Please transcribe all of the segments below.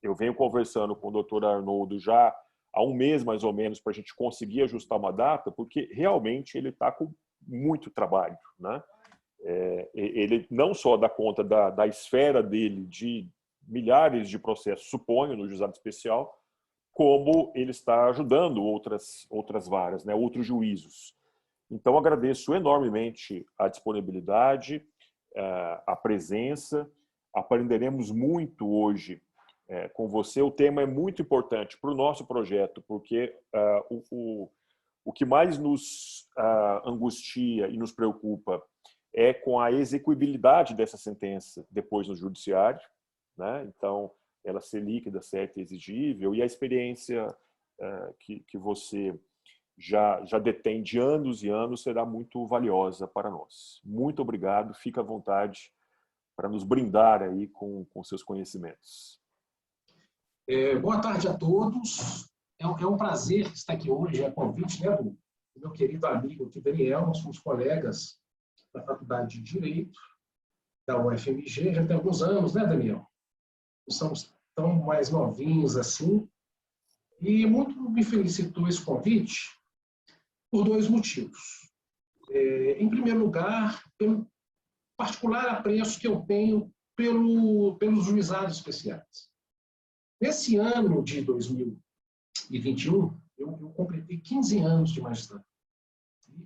eu venho conversando com o Dr. Arnoldo já há um mês, mais ou menos, para a gente conseguir ajustar uma data, porque realmente ele está com muito trabalho, né? Ele não só dá conta da esfera dele de milhares de processos, suponho, no juizado especial, como ele está ajudando outras varas, né? Outros juízos. Então, agradeço enormemente a disponibilidade, a presença. Aprenderemos muito hoje com você. O tema é muito importante para o nosso projeto, porque o que mais nos angustia e nos preocupa é com a execuibilidade dessa sentença depois no judiciário, né? Então, ela ser líquida, certa e exigível, e a experiência que você já detém de anos e anos será muito valiosa para nós. Muito obrigado, fica à vontade para nos brindar aí com seus conhecimentos. Boa tarde a todos. É um prazer estar aqui hoje, a convite, né, do meu querido amigo aqui, Daniel. Nós somos colegas da Faculdade de Direito da UFMG, já tem alguns anos, né, Daniel? Não somos tão mais novinhos assim. E muito me felicitou esse convite por dois motivos. Em primeiro lugar, pelo particular apreço que eu tenho pelos juizados especiais. Nesse ano de 2021, eu completei 15 anos de magistrado.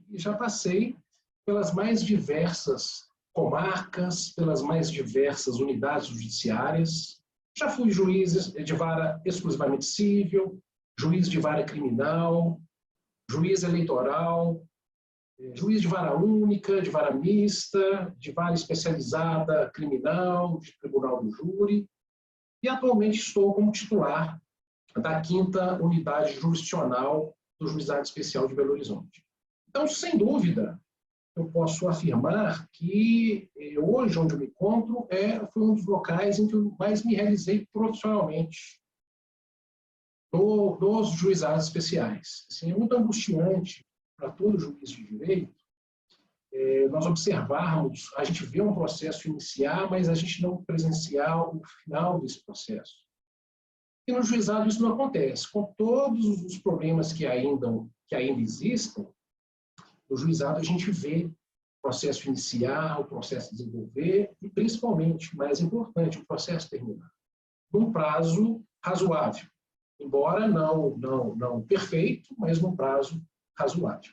E já passei pelas mais diversas comarcas, pelas mais diversas unidades judiciárias. Já fui juiz de vara exclusivamente civil, juiz de vara criminal, juiz eleitoral, juiz de vara única, de vara mista, de vara especializada criminal, de tribunal do júri. E atualmente estou como titular da 5ª Unidade Jurisdicional do Juizado Especial de Belo Horizonte. Então, sem dúvida, eu posso afirmar que hoje, onde eu me encontro, foi um dos locais em que eu mais me realizei profissionalmente nos juizados especiais. Assim, é muito angustiante para todo juiz de direito nós observarmos, a gente vê um processo iniciar, mas a gente não presenciar o final desse processo. E no juizado isso não acontece. Com todos os problemas que ainda existem, no juizado a gente vê o processo iniciar, o processo desenvolver e, principalmente, mais importante, o processo terminar. Num prazo razoável. Embora não perfeito, mas num prazo razoável.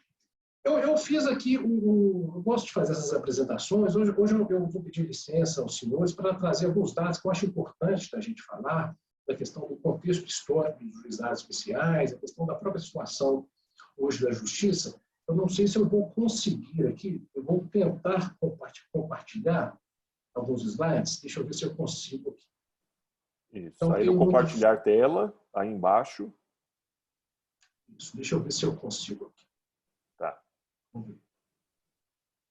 Eu fiz aqui, eu gosto de fazer essas apresentações, hoje eu vou pedir licença aos senhores para trazer alguns dados que eu acho importante da gente falar, da questão do contexto histórico dos juizados especiais, a questão da própria situação hoje da justiça. Eu não sei se eu vou conseguir aqui, eu vou tentar compartilhar alguns slides, deixa eu ver se eu consigo aqui. Isso, então, aí no compartilhar tela, aí embaixo. Isso, deixa eu ver se eu consigo aqui. Tá.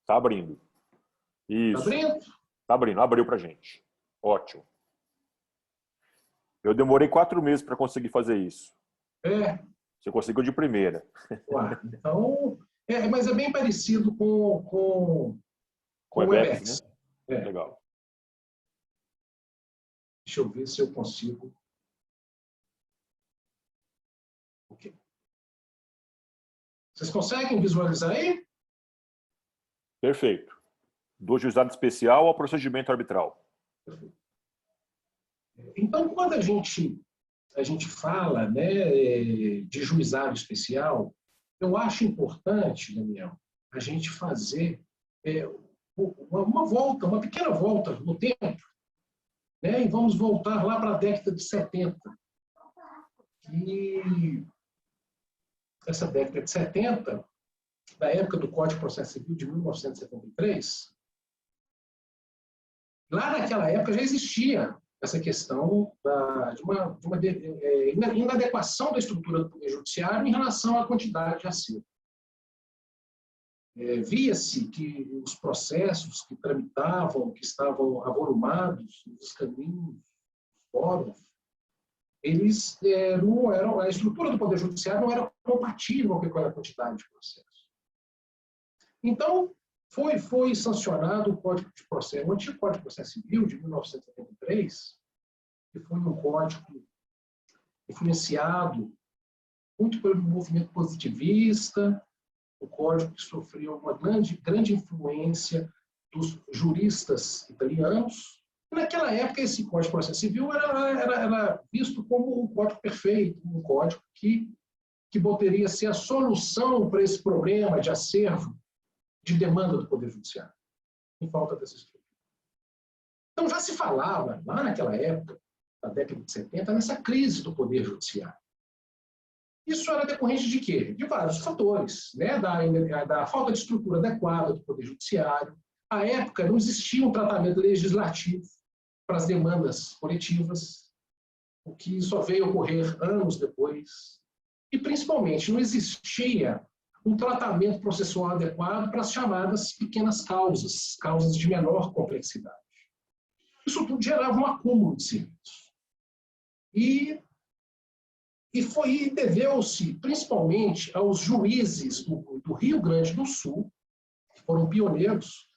Está abrindo. Isso. Está abrindo? Está abrindo, abriu para a gente. Ótimo. Eu demorei 4 meses para conseguir fazer isso. Você conseguiu de primeira. Ué, então, mas é bem parecido com o Webex, né? Legal. Deixa eu ver se eu consigo. Ok. Vocês conseguem visualizar aí? Perfeito. Do juizado especial ao procedimento arbitral. Perfeito. Então, quando a gente fala, né, de juizado especial, eu acho importante, Daniel, a gente fazer uma pequena volta no tempo, né, e vamos voltar lá para a década de 70. E essa década de 70, da época do Código de Processo Civil de 1973, lá naquela época já existia essa questão de uma inadequação da estrutura do Poder Judiciário em relação à quantidade de acervo. Via-se que os processos que tramitavam, que estavam avolumados nos caminhos, nos fóruns, eles não eram, a estrutura do Poder Judiciário não era compatível com aquela quantidade de processos. Então, foi sancionado o Código de Processo, o antigo Código de Processo Civil de 1973, que foi um código influenciado muito pelo movimento positivista, um código que sofreu uma grande influência dos juristas italianos. E naquela época, esse Código de Processo Civil era visto como um código perfeito, um código que poderia ser a solução para esse problema de acervo de demanda do Poder Judiciário, em falta dessa estrutura. Então, já se falava, lá naquela época, na década de 70, nessa crise do Poder Judiciário. Isso era decorrente de quê? De vários fatores, né? Da falta de estrutura adequada do Poder Judiciário. À época, não existia um tratamento legislativo para as demandas coletivas, o que só veio ocorrer anos depois. E, principalmente, não existia um tratamento processual adequado para as chamadas pequenas causas, causas de menor complexidade. Isso tudo gerava um acúmulo de serviços. E deveu-se, principalmente, aos juízes do Rio Grande do Sul, que foram pioneiros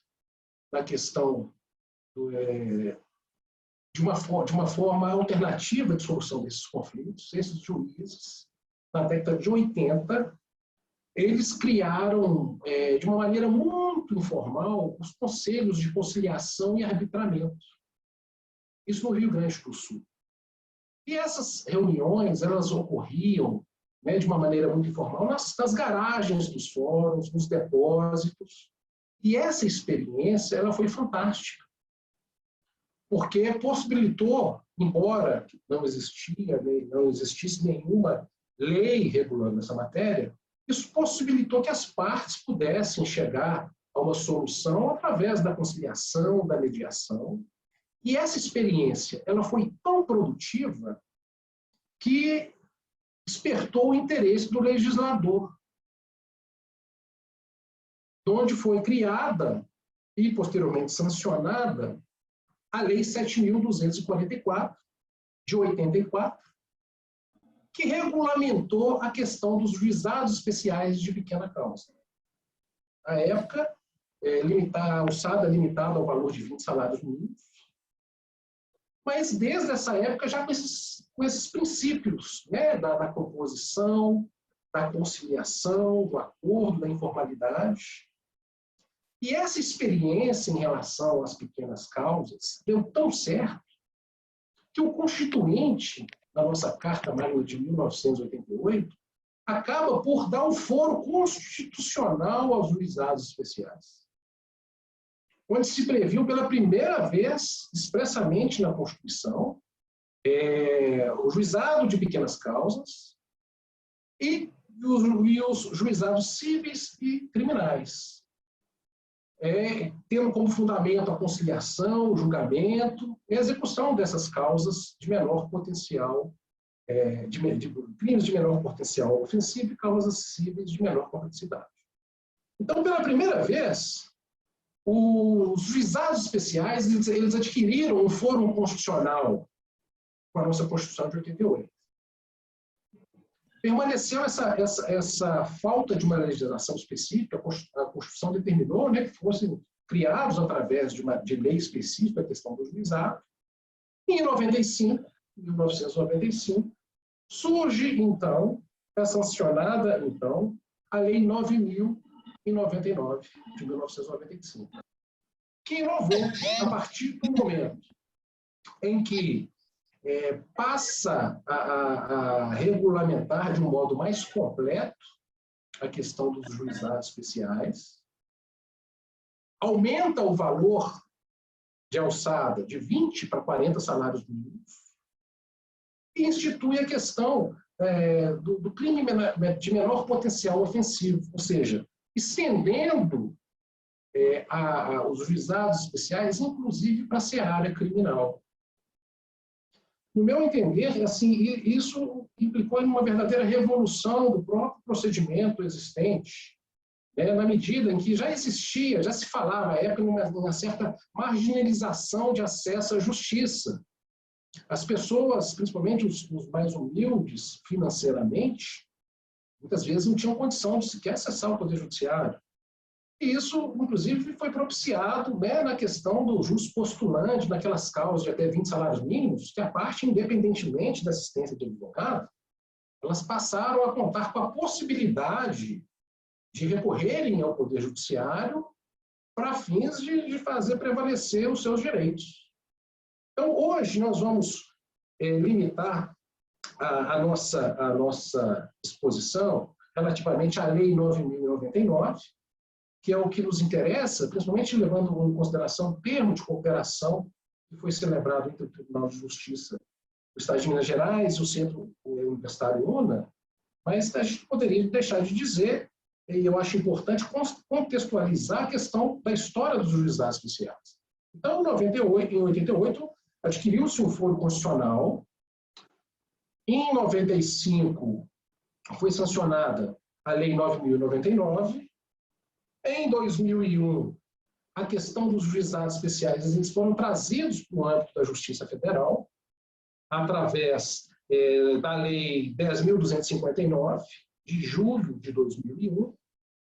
na questão de uma forma alternativa de solução desses conflitos. Esses juízes, na década de 80, eles criaram, de uma maneira muito informal, os conselhos de conciliação e arbitramento. Isso no Rio Grande do Sul. E essas reuniões, elas ocorriam, né, de uma maneira muito informal nas garagens dos fóruns, nos depósitos. E essa experiência, ela foi fantástica, porque possibilitou, embora não existisse nenhuma lei regulando essa matéria, isso possibilitou que as partes pudessem chegar a uma solução através da conciliação, da mediação. E essa experiência, ela foi tão produtiva que despertou o interesse do legislador, onde foi criada e posteriormente sancionada a Lei 7.244, de 84, que regulamentou a questão dos juizados especiais de pequena causa. Na época, a alçada limitada ao valor de 20 salários mínimos, mas desde essa época já com esses princípios, né, da composição, da conciliação, do acordo, da informalidade. E essa experiência em relação às pequenas causas deu tão certo que o Constituinte, da nossa Carta Magna de 1988, acaba por dar um foro constitucional aos juizados especiais, onde se previu pela primeira vez, expressamente na Constituição, o juizado de pequenas causas e os juizados cíveis e criminais, tendo como fundamento a conciliação, o julgamento e a execução dessas causas de menor potencial, de crimes de menor potencial ofensivo e causas cíveis de menor complexidade. Então, pela primeira vez, os juizados especiais, eles adquiriram um foro constitucional com a nossa Constituição de 88. Permaneceu essa falta de uma legislação específica, a Constituição determinou, né, que fossem criados através de lei específica a questão do juizado. E em 1995, surge, então, é sancionada, então, a Lei 9.099, de 1995, que inovou a partir do momento em que passa a regulamentar de um modo mais completo a questão dos juizados especiais, aumenta o valor de alçada de 20 para 40 salários mínimos e institui a questão do crime de menor potencial ofensivo, ou seja, estendendo os juizados especiais, inclusive para a seara criminal. No meu entender, assim, isso implicou em uma verdadeira revolução do próprio procedimento existente, né, na medida em que já existia, já se falava à época numa certa marginalização de acesso à justiça. As pessoas, principalmente os mais humildes financeiramente, muitas vezes não tinham condição de sequer acessar o Poder Judiciário. E isso, inclusive, foi propiciado, né, na questão do jus postulante, naquelas causas de até 20 salários mínimos, que a parte, independentemente da assistência de advogado, elas passaram a contar com a possibilidade de recorrerem ao Poder Judiciário para fins de fazer prevalecer os seus direitos. Então, hoje, nós vamos limitar a nossa exposição relativamente à Lei 9.099, que é o que nos interessa, principalmente levando em consideração o termo de cooperação que foi celebrado entre o Tribunal de Justiça do Estado de Minas Gerais e o Centro Universitário UNA, mas a gente poderia deixar de dizer, e eu acho importante contextualizar a questão da história dos juizados especiais. Então, em 88, adquiriu-se um foro constitucional. Em 95, foi sancionada a Lei 9.099. Em 2001, a questão dos juizados especiais eles foram trazidos para o âmbito da Justiça Federal, através da Lei 10.259, de julho de 2001,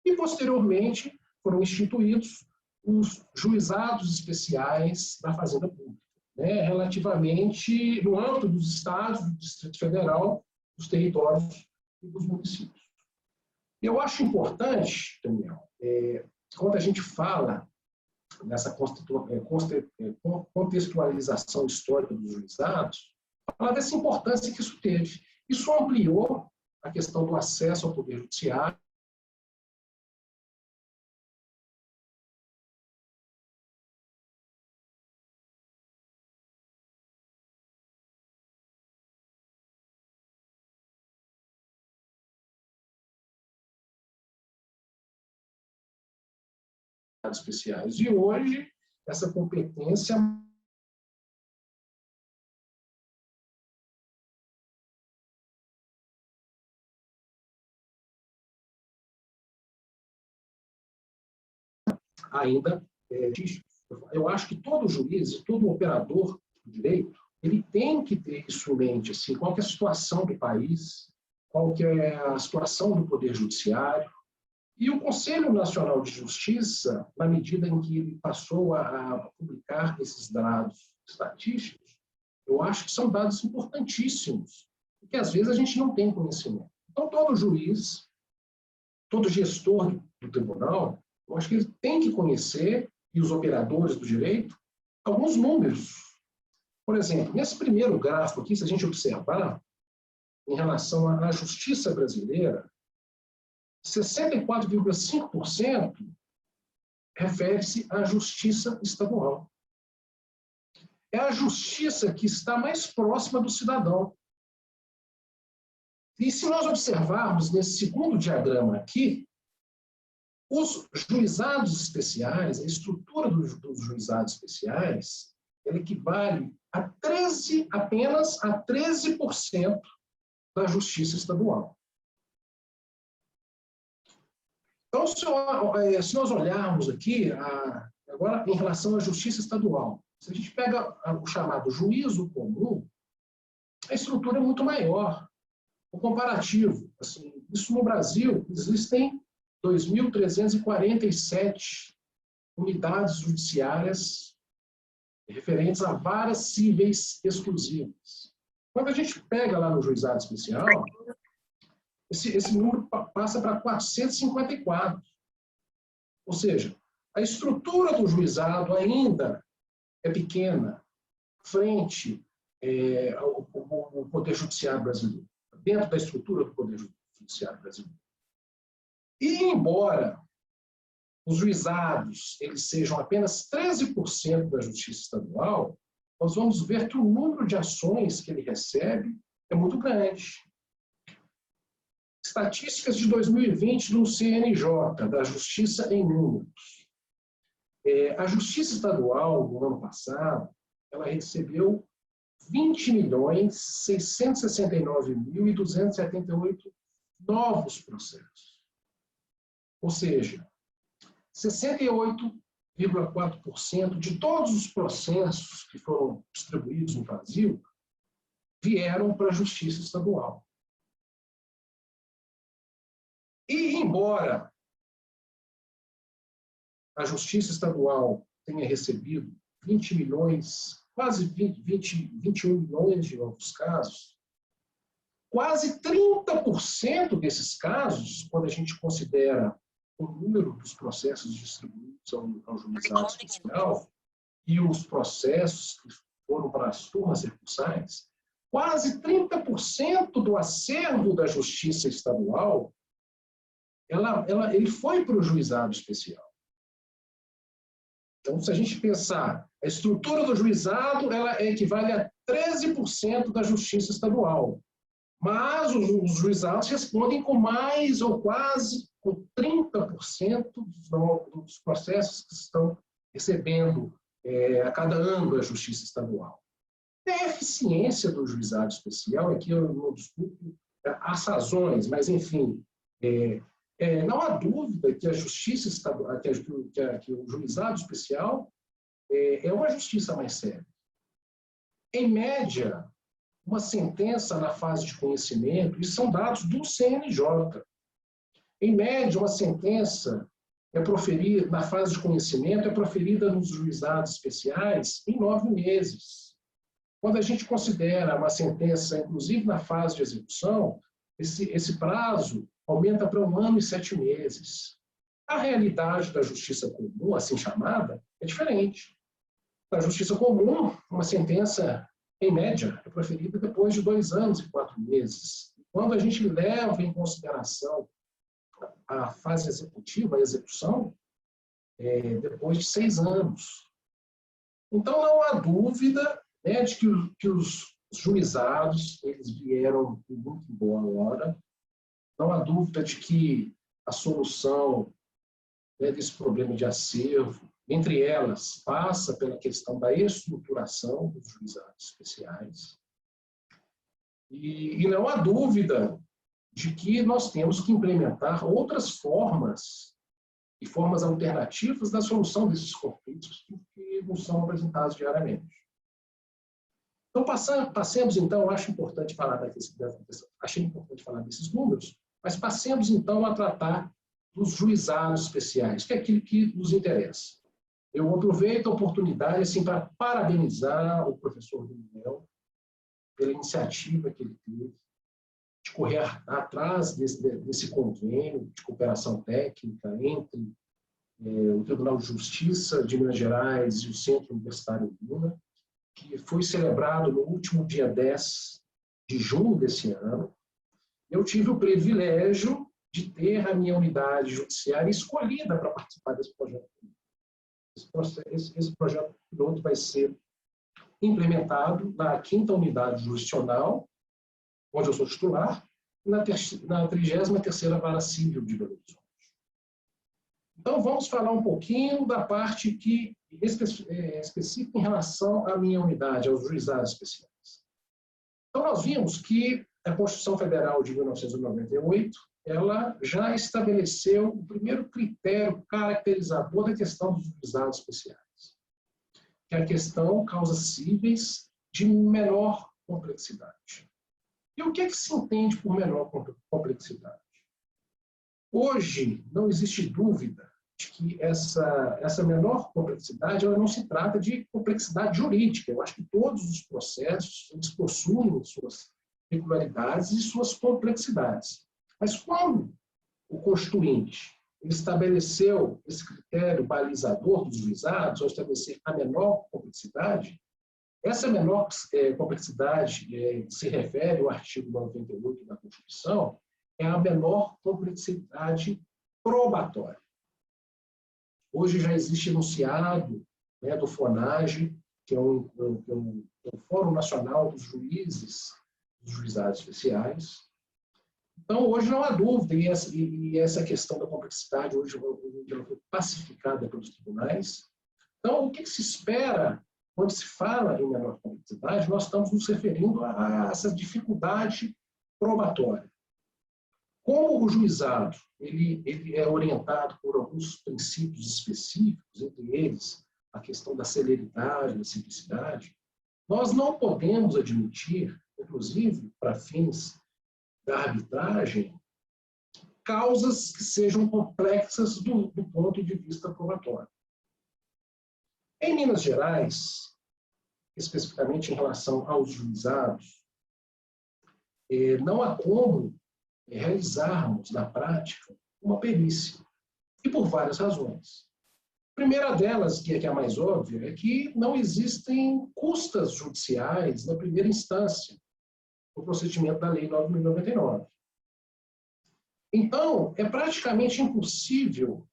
e, posteriormente, foram instituídos os juizados especiais da Fazenda Pública, né, relativamente no âmbito dos estados, do Distrito Federal, dos territórios e dos municípios. Eu acho importante, Daniel, quando a gente fala nessa contextualização histórica dos juizados, falar dessa importância que isso teve. Isso ampliou a questão do acesso ao Poder Judiciário, especiais. E hoje, essa competência ainda eu acho que todo juiz, todo operador do direito, ele tem que ter isso em mente, assim, qual que é a situação do país, qual que é a situação do Poder Judiciário. E o Conselho Nacional de Justiça, na medida em que ele passou a publicar esses dados estatísticos, eu acho que são dados importantíssimos, porque às vezes a gente não tem conhecimento. Então, todo juiz, todo gestor do tribunal, eu acho que ele tem que conhecer, e os operadores do direito, alguns números. Por exemplo, nesse primeiro gráfico aqui, se a gente observar, em relação à justiça brasileira, 64,5% refere-se à justiça estadual. É a justiça que está mais próxima do cidadão. E se nós observarmos nesse segundo diagrama aqui, os juizados especiais, a estrutura dos juizados especiais, ela equivale apenas a 13% da justiça estadual. Então, se nós olharmos aqui, agora em relação à justiça estadual, se a gente pega o chamado juízo comum, a estrutura é muito maior. O comparativo, assim, isso no Brasil, existem 2.347 unidades judiciárias referentes a varas cíveis exclusivas. Quando a gente pega lá no juizado especial, esse número passa para 454. Ou seja, a estrutura do juizado ainda é pequena frente ao Poder Judiciário brasileiro, dentro da estrutura do Poder Judiciário brasileiro. E, embora os juizados eles sejam apenas 13% da justiça estadual, nós vamos ver que o número de ações que ele recebe é muito grande. Estatísticas de 2020 do CNJ, da Justiça em Números. A Justiça Estadual, no ano passado, ela recebeu 20.669.278 novos processos. Ou seja, 68,4% de todos os processos que foram distribuídos no Brasil vieram para a Justiça Estadual. E, embora a Justiça Estadual tenha recebido 20 milhões, quase 21 milhões de novos casos, quase 30% desses casos, quando a gente considera o número dos processos distribuídos ao juizado especial e os processos que foram para as turmas recursais, quase 30% do acervo da Justiça Estadual ele foi para o juizado especial. Então, se a gente pensar, a estrutura do juizado ela equivale a 13% da Justiça Estadual. Mas os juizados respondem com mais ou quase com 30% dos processos que estão recebendo a cada ano da Justiça Estadual. A eficiência do juizado especial, aqui eu não discuto as razões, mas, enfim, não há dúvida que a Justiça Estadual, que o juizado especial é uma justiça mais séria. Em média, uma sentença na fase de conhecimento, isso são dados do CNJ. Em média, uma sentença é proferida, na fase de conhecimento, é proferida nos juizados especiais em 9 meses. Quando a gente considera uma sentença, inclusive na fase de execução, esse prazo aumenta para 1 ano e 7 meses. A realidade da justiça comum, assim chamada, é diferente. Na justiça comum, uma sentença, em média, é proferida depois de 2 anos e 4 meses. Quando a gente leva em consideração a fase executiva, a execução, depois de 6 anos. Então, não há dúvida de que os juizados eles vieram em muito boa hora. Não há dúvida de que a solução desse problema de acervo, entre elas, passa pela questão da estruturação dos juizados especiais. E não há dúvida de que nós temos que implementar outras formas e formas alternativas da solução desses conflitos que nos são apresentados diariamente. Então, passemos, então, achei importante falar desses números, mas passemos, então, a tratar dos juizados especiais, que é aquilo que nos interessa. Eu aproveito a oportunidade assim, para parabenizar o professor Daniel pela iniciativa que ele teve de correr atrás desse convênio de cooperação técnica entre o Tribunal de Justiça de Minas Gerais e o Centro Universitário Luna, que foi celebrado no último dia 10 de junho desse ano. Eu tive o privilégio de ter a minha unidade judiciária escolhida para participar desse projeto. Esse projeto piloto vai ser implementado na 5ª unidade jurisdicional, onde eu sou titular, e na 33ª Vara Civil de Belo Horizonte. Então, vamos falar um pouquinho da parte que específica em relação à minha unidade, aos juizados especiais. Então, nós vimos que a Constituição Federal de 1998, ela já estabeleceu o primeiro critério caracterizador da questão dos juizados especiais, que é a questão causas cíveis de menor complexidade. E o que é que se entende por menor complexidade? Hoje, não existe dúvida de que essa menor complexidade ela não se trata de complexidade jurídica. Eu acho que todos os processos eles possuem suas peculiaridades e suas complexidades. Mas quando o Constituinte estabeleceu esse critério balizador dos juizados, ao estabelecer a menor complexidade, essa menor complexidade se refere ao artigo 98 da Constituição, é a menor complexidade probatória. Hoje já existe enunciado do FONAGE, que é o Fórum Nacional dos Juízes, dos Juizados Especiais. Então, hoje não há dúvida, e essa questão da complexidade hoje ela foi pacificada pelos tribunais. Então, o que se espera quando se fala em menor complexidade? Nós estamos nos referindo a essa dificuldade probatória. Como o juizado ele é orientado por alguns princípios específicos, entre eles a questão da celeridade, da simplicidade, nós não podemos admitir, inclusive para fins da arbitragem, causas que sejam complexas do ponto de vista probatório. Em Minas Gerais, especificamente em relação aos juizados, não há como realizarmos na prática uma perícia, e por várias razões. A primeira delas, que é a mais óbvia, é que não existem custas judiciais na primeira instância, no procedimento da Lei 9.099. Então, é praticamente impossível,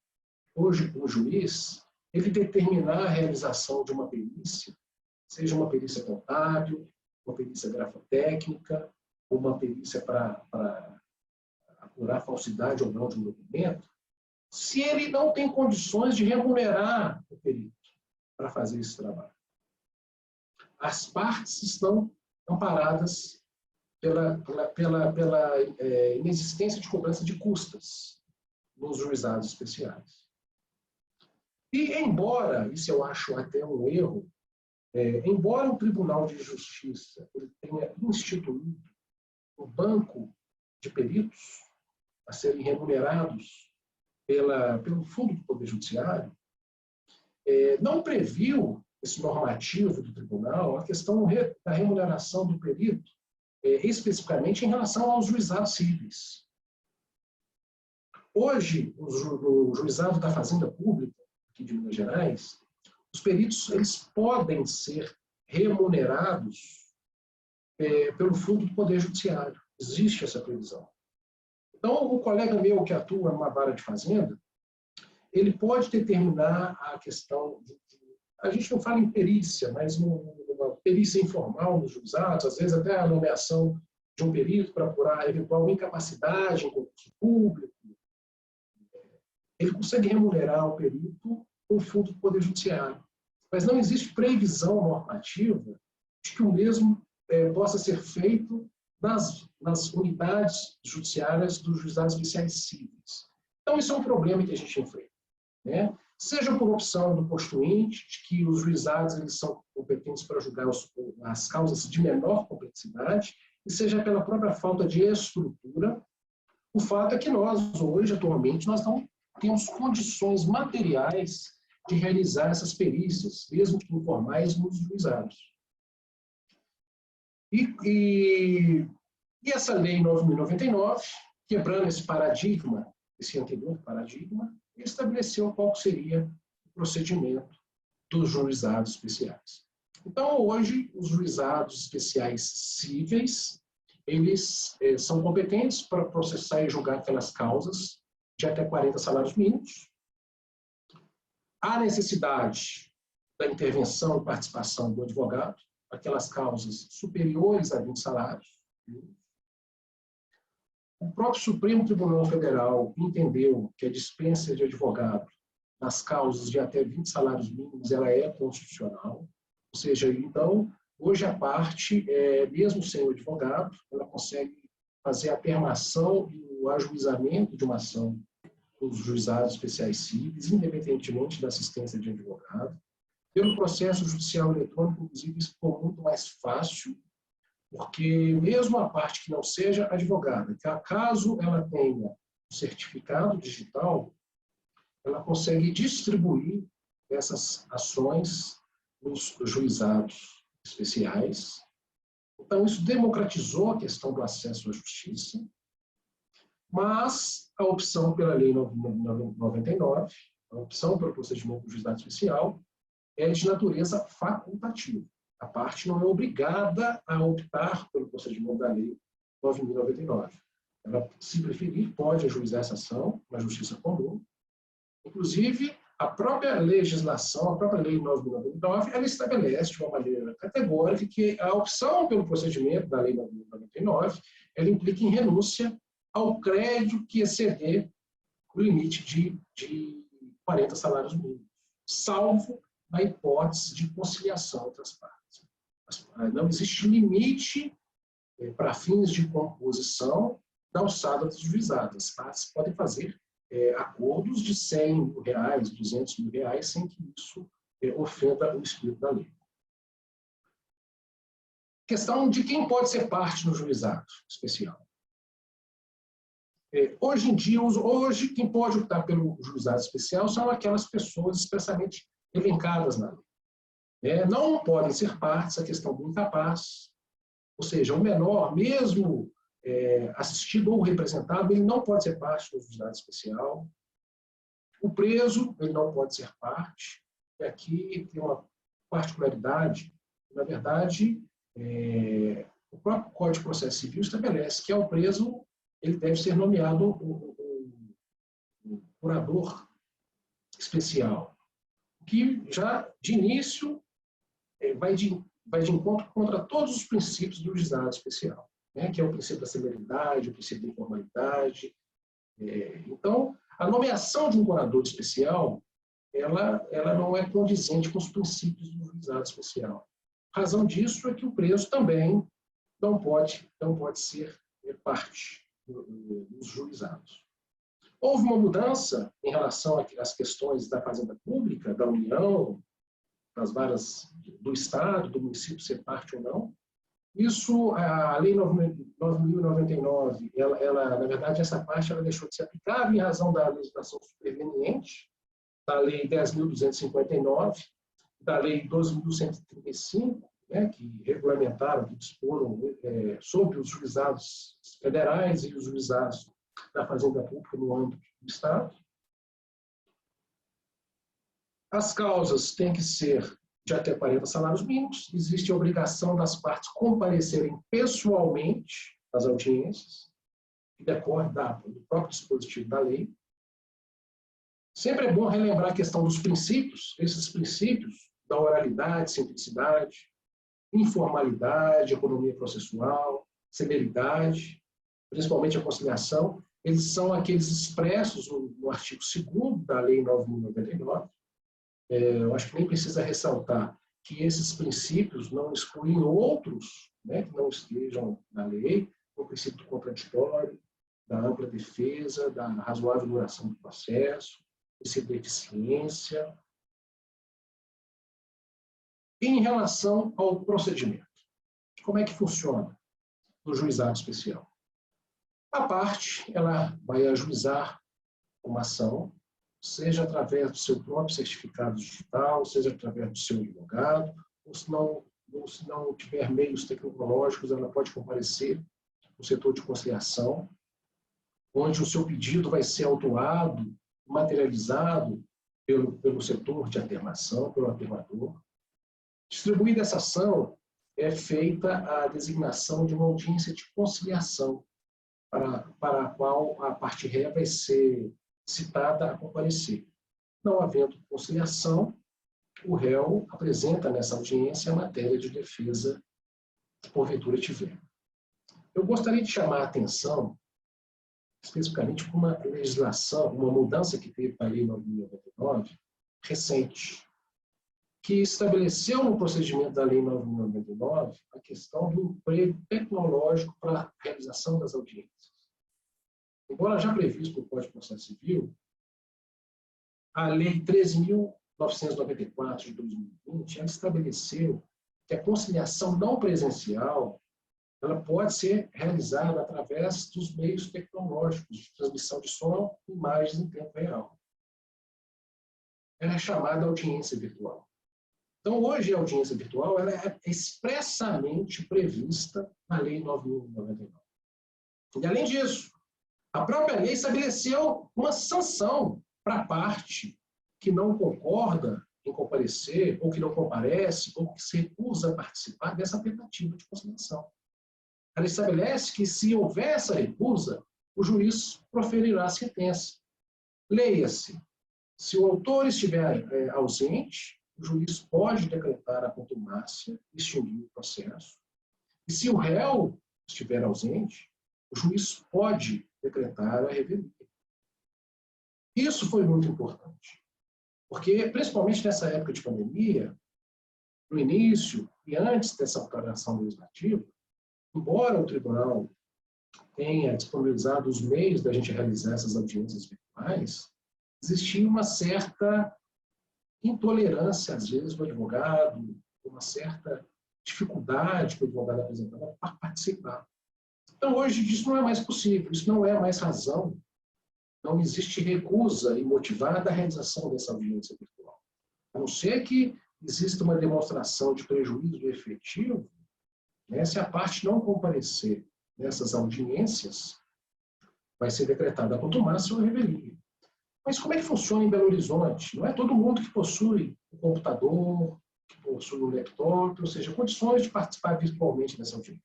hoje, para o juiz, ele determinar a realização de uma perícia, seja uma perícia contábil, uma perícia grafotécnica, uma perícia para apurar a falsidade ou não de um documento, se ele não tem condições de remunerar o perito para fazer esse trabalho. As partes estão amparadas pela inexistência de cobrança de custas nos juizados especiais. E, embora, isso eu acho até um erro, embora o Tribunal de Justiça ele tenha instituído um banco de peritos a serem remunerados pelo Fundo do Poder Judiciário, não previu esse normativo do tribunal a questão da remuneração do perito, especificamente em relação aos juizados cíveis. Hoje, no juizado da Fazenda Pública, aqui de Minas Gerais, os peritos eles podem ser remunerados pelo Fundo do Poder Judiciário. Existe essa previsão. Então, o colega meu que atua numa vara de fazenda, ele pode determinar a questão a gente não fala em perícia, mas uma perícia informal nos juizados, às vezes até a nomeação de um perito para apurar eventual incapacidade em concurso público. Ele consegue remunerar o perito com o Fundo do Poder Judiciário. Mas não existe previsão normativa de que o mesmo possa ser feito nas unidades judiciárias dos juizados especiais cíveis. Então, isso é um problema que a gente enfrenta, né? Seja por opção do constituinte, de que os juizados eles são competentes para julgar as causas de menor complexidade, e seja pela própria falta de estrutura. O fato é que nós, hoje, atualmente, nós não temos condições materiais de realizar essas perícias, mesmo que informais, nos juizados. E essa Lei 9.099, quebrando esse paradigma, esse anterior paradigma, estabeleceu qual seria o procedimento dos juizados especiais. Então, hoje, os juizados especiais cíveis, eles são competentes para processar e julgar aquelas causas de até 40 salários mínimos. Há necessidade da intervenção e participação do advogado, aquelas causas superiores a 20 salários. O próprio Supremo Tribunal Federal entendeu que a dispensa de advogado nas causas de até 20 salários mínimos ela é constitucional, ou seja, então, hoje a parte, mesmo sem o advogado, ela consegue fazer a termação e o ajuizamento de uma ação dos juizados especiais cíveis, independentemente da assistência de advogado. Pelo processo judicial eletrônico, inclusive, isso ficou muito mais fácil, porque mesmo a parte que não seja advogada, que acaso ela tenha um certificado digital, ela consegue distribuir essas ações nos juizados especiais. Então, isso democratizou a questão do acesso à justiça, mas a opção pela Lei 9.099, a opção pelo procedimento do juizado especial, é de natureza facultativa. A parte não é obrigada a optar pelo procedimento da Lei 9.099. Ela, se preferir, pode ajuizar essa ação na Justiça Comum. Inclusive, a própria legislação, a própria Lei 9.099, ela estabelece de uma maneira categórica que a opção pelo procedimento da Lei 9.099, ela implica em renúncia ao crédito que exceder o limite de 40 salários mínimos, salvo na hipótese de conciliação entre as partes. Não existe limite para fins de composição da alçada dos juizados. As partes podem fazer acordos de R$100 mil, R$200 mil, sem que isso ofenda o espírito da lei. Questão de quem pode ser parte no juizado especial. Hoje em dia, hoje quem pode optar pelo juizado especial são aquelas pessoas expressamente elencadas na lei. Não podem ser partes a questão do incapaz, ou seja, o menor, mesmo assistido ou representado, ele não pode ser parte do juizado especial. O preso, ele não pode ser parte. E aqui tem uma particularidade, na verdade, o próprio Código de Processo Civil estabelece que ao preso ele deve ser nomeado um curador especial, que já de início vai de encontro contra todos os princípios do juizado especial, né? Que é o princípio da celeridade, o princípio da informalidade. Então, a nomeação de um curador especial, ela não é condizente com os princípios do juizado especial. A razão disso é que o preso também não pode ser parte dos juizados. Houve uma mudança em relação às questões da fazenda pública, da União, das varas do Estado, do município ser parte ou não. Isso, a Lei 9.099, ela, na verdade, essa parte ela deixou de ser aplicável em razão da legislação superveniente, da Lei 10.259, da Lei 12.135, né, que regulamentaram, que disporam sobre os juizados federais e os juizados da Fazenda Pública no âmbito do Estado. As causas têm que ser de até 40 salários mínimos. Existe a obrigação das partes comparecerem pessoalmente às audiências, que decorre do próprio dispositivo da lei. Sempre é bom relembrar a questão dos princípios, esses princípios da oralidade, simplicidade, informalidade, economia processual, celeridade, principalmente a conciliação. Eles são aqueles expressos no artigo 2º da Lei 9.099. Eu acho que nem precisa ressaltar que esses princípios não excluem outros, né, que não estejam na lei, o princípio do contraditório, da ampla defesa, da razoável duração do processo, o princípio da eficiência. Em relação ao procedimento, como é que funciona no juizado especial? A parte, ela vai ajuizar uma ação, seja através do seu próprio certificado digital, seja através do seu advogado, ou se não tiver meios tecnológicos, ela pode comparecer no setor de conciliação, onde o seu pedido vai ser autuado, materializado pelo setor de atermação, pelo atermador. Distribuída essa ação, é feita a designação de uma audiência de conciliação, para a qual a parte ré vai ser citada a comparecer. Não havendo conciliação, o réu apresenta nessa audiência a matéria de defesa que porventura tiver. Eu gostaria de chamar a atenção, especificamente para uma legislação, uma mudança que teve para a Lei 9.099, recente, que estabeleceu no procedimento da Lei 9.099 a questão do emprego tecnológico para a realização das audiências. Embora já previsto no Código de Processo Civil, a Lei 13.994 de 2020, ela estabeleceu que a conciliação não presencial ela pode ser realizada através dos meios tecnológicos de transmissão de som e imagens em tempo real. Ela é chamada audiência virtual. Então, hoje a audiência virtual ela é expressamente prevista na Lei 9.099. E, além disso, a própria lei estabeleceu uma sanção para a parte que não concorda em comparecer, ou que não comparece, ou que se recusa a participar dessa tentativa de conciliação. Ela estabelece que, se houver essa recusa, o juiz proferirá a sentença. Leia-se, se o autor estiver ausente, o juiz pode decretar a contumácia e extinguir o processo. E se o réu estiver ausente, o juiz pode decretar a revelia. Isso foi muito importante, porque, principalmente nessa época de pandemia, no início e antes dessa alteração legislativa, embora o tribunal tenha disponibilizado os meios da gente realizar essas audiências virtuais, existia uma certa intolerância, às vezes, do advogado, uma certa dificuldade que o advogado apresentava para participar. Então, hoje, isso não é mais possível, isso não é mais razão. Não existe recusa imotivada à realização dessa audiência virtual. A não ser que exista uma demonstração de prejuízo efetivo, né, se a parte não comparecer nessas audiências, vai ser decretada a contumácia ou revelia. Mas como é que funciona em Belo Horizonte? Não é todo mundo que possui um computador, que possui um laptop, ou seja, condições de participar virtualmente dessa audiência.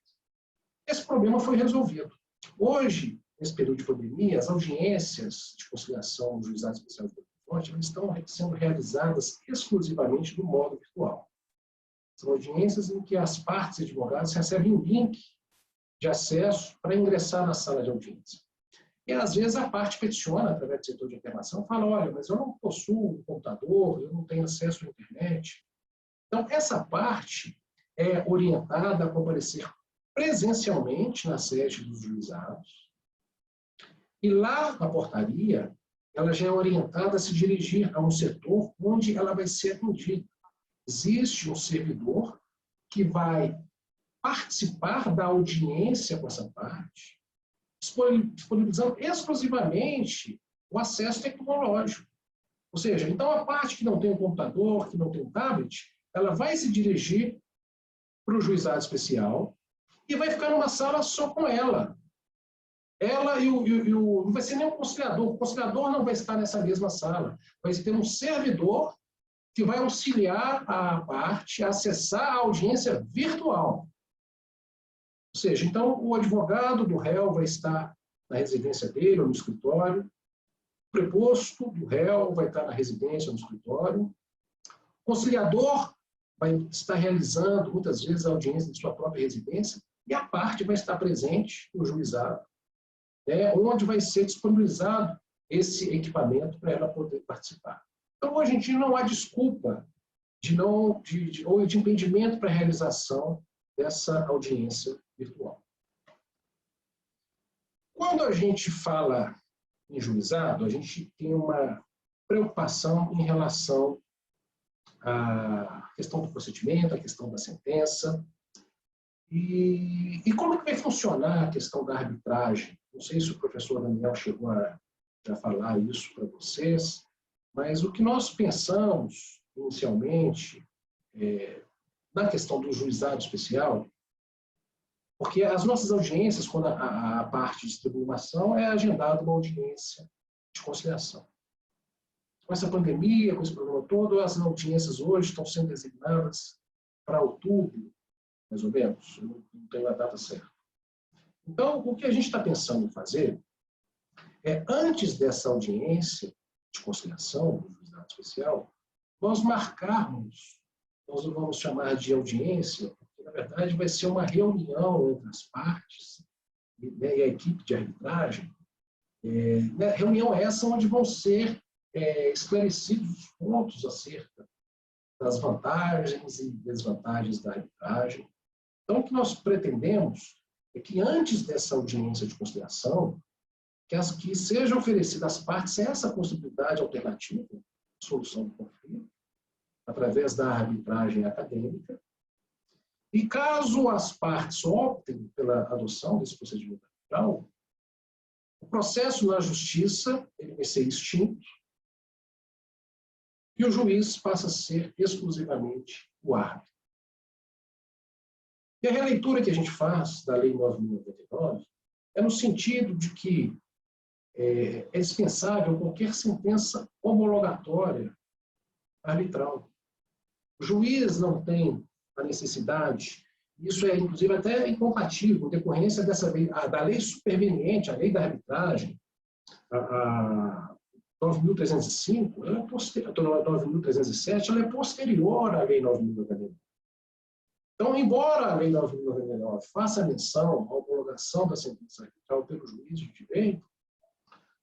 Esse problema foi resolvido. Hoje, nesse período de pandemia, as audiências de conciliação no Juizado Especial de Belo Horizonte estão sendo realizadas exclusivamente no modo virtual. São audiências em que as partes advogadas recebem um link de acesso para ingressar na sala de audiência. E, às vezes, a parte peticiona, através do setor de internação, fala, olha, mas eu não possuo um computador, eu não tenho acesso à internet. Então, essa parte é orientada a comparecer presencialmente na sede dos juizados. E lá na portaria, ela já é orientada a se dirigir a um setor onde ela vai ser atendida. Existe um servidor que vai participar da audiência com essa parte, disponibilizando exclusivamente o acesso tecnológico. Ou seja, então a parte que não tem um computador, que não tem um tablet, ela vai se dirigir para o juizado especial e vai ficar numa sala só com ela. Ela não vai ser nem um conciliador. O conciliador não vai estar nessa mesma sala. Vai ter um servidor que vai auxiliar a parte a acessar a audiência virtual. Ou seja, então, o advogado do réu vai estar na residência dele ou no escritório, o preposto do réu vai estar na residência ou no escritório, o conciliador vai estar realizando, muitas vezes, a audiência de sua própria residência, e a parte vai estar presente no juizado, né, onde vai ser disponibilizado esse equipamento para ela poder participar. Então, hoje em dia, não há desculpa ou de impedimento para a realização dessa audiência virtual. Quando a gente fala em juizado, a gente tem uma preocupação em relação à questão do procedimento, à questão da sentença. E como é que vai funcionar a questão da arbitragem? Não sei se o professor Daniel chegou a falar isso para vocês, mas o que nós pensamos inicialmente na questão do juizado especial, porque as nossas audiências, quando a parte de tribulação é agendada uma audiência de conciliação. Com essa pandemia, com esse problema todo, as audiências hoje estão sendo designadas para outubro, mais ou menos, eu não tenho a data certa. Então, o que a gente está pensando em fazer é, antes dessa audiência de conciliação, do juizado especial, nós marcarmos, nós vamos chamar de audiência, porque, na verdade, vai ser uma reunião entre as partes, né, e a equipe de arbitragem, reunião essa onde vão ser esclarecidos os pontos acerca das vantagens e desvantagens da arbitragem. Então, o que nós pretendemos é que, antes dessa audiência de conciliação, que seja oferecida às partes essa possibilidade alternativa de solução do conflito, através da arbitragem acadêmica. E, caso as partes optem pela adoção desse procedimento arbitral, o processo na justiça ele vai ser extinto e o juiz passa a ser exclusivamente o árbitro. E a releitura que a gente faz da Lei 9.099 é no sentido de que é dispensável qualquer sentença homologatória arbitral. O juiz não tem a necessidade, isso é inclusive até incompatível, em decorrência dessa lei, da lei superveniente, a lei da arbitragem, a 9.305, 9.307, ela é posterior à lei 9.099. Então, embora a lei 9.099 faça menção à homologação da sentença arbitral pelo juiz de direito,